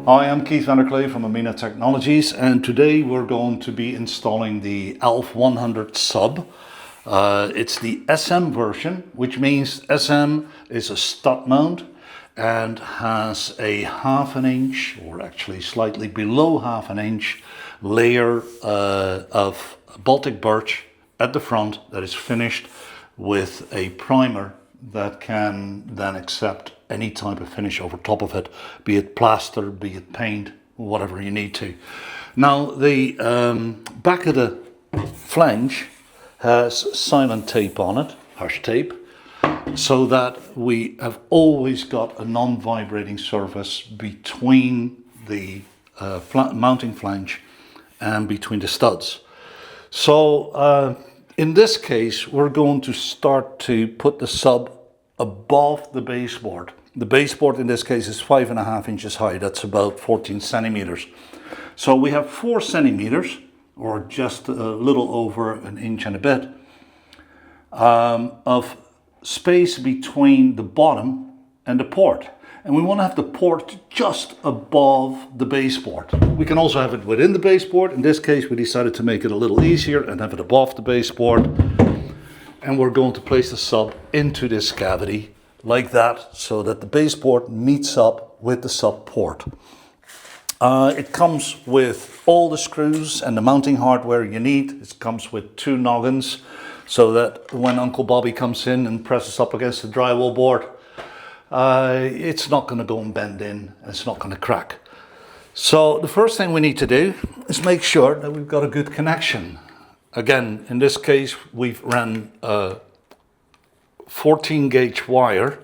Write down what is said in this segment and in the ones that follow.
Hi, I'm Keith from Amina Technologies, and today we're going to be installing the ALF100 Sub. It's the SM version, which means SM is a stud mount and has a 1/2 inch, or actually slightly below 1/2 inch, layer of Baltic Birch at the front that is finished with a primer that can then accept any type of finish over top of it, be it plaster, be it paint, whatever you need to. Now the back of the flange has silent tape on it, harsh tape, so that we have always got a non-vibrating surface between the mounting flange and between the studs. So in this case, we're going to start to put the sub above the baseboard. The baseboard in this case is 5.5 inches high. That's about 14 centimeters. So we have 4 centimeters, or just a little over an inch and a bit, of space between the bottom and the port. And we want to have the port just above the baseboard. We can also have it within the baseboard. In this case, we decided to make it a little easier and have it above the baseboard. And we're going to place the sub into this cavity like that, so that the baseboard meets up with the sub port. It comes with all the screws and the mounting hardware you need. It comes with 2 noggins, so that when Uncle Bobby comes in and presses up against the drywall board, it's not going to go and bend in, and it's not going to crack. So the first thing we need to do is make sure that we've got a good connection. Again, in this case, we've ran 14 gauge wire.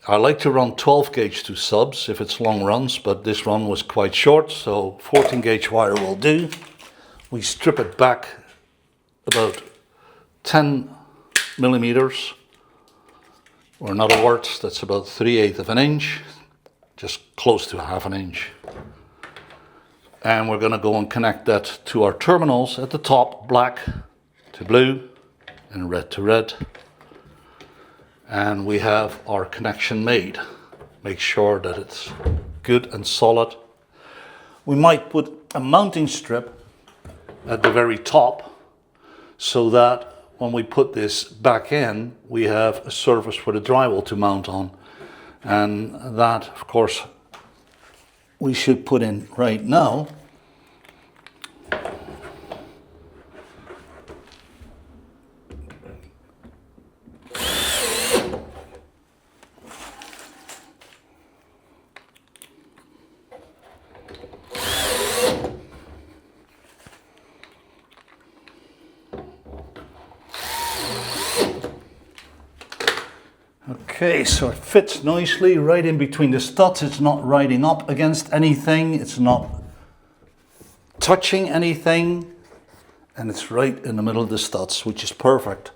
I like to run 12 gauge to subs if it's long runs, but this run was quite short, so 14 gauge wire will do. We strip it back about 10 millimeters, or in other words, that's about 3/8 of an inch, just close to 1/2 inch. And we're going to go and connect that to our terminals at the top, black to blue and red to red. And we have our connection made. Make sure that it's good and solid. We might put a mounting strip at the very top, so that when we put this back in, we have a surface for the drywall to mount on. And that, of course, we should put in right now. Okay, so it fits nicely right in between the studs. It's not riding up against anything. It's not touching anything. And it's right in the middle of the studs, which is perfect.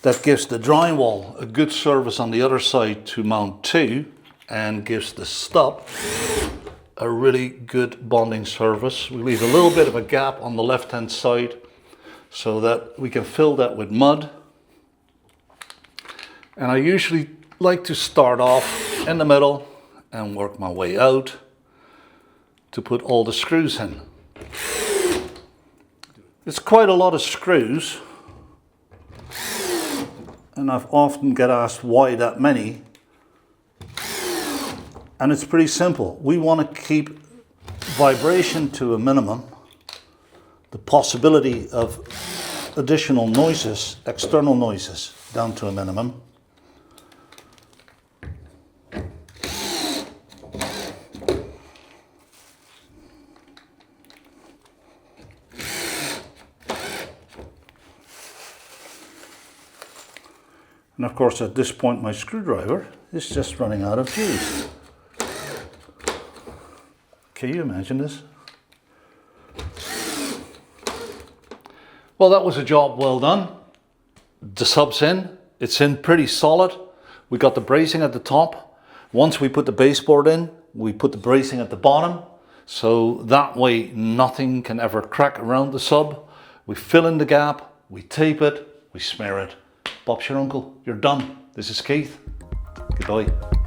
That gives the drywall a good surface on the other side to mount to, and gives the stub a really good bonding surface. We leave a little bit of a gap on the left-hand side so that we can fill that with mud. And I usually like to start off in the middle and work my way out to put all the screws in. It's quite a lot of screws, and I've often get asked why that many. And it's pretty simple. We want to keep vibration to a minimum, the possibility of additional noises, external noises, down to a minimum. And of course, at this point, my screwdriver is just running out of juice. Can you imagine this? Well, that was a job well done. The sub's in. It's in pretty solid. We got the bracing at the top. Once we put the baseboard in, we put the bracing at the bottom. So that way, nothing can ever crack around the sub. We fill in the gap, we tape it, we smear it. Bob's your uncle. You're done. This is Keith. Goodbye.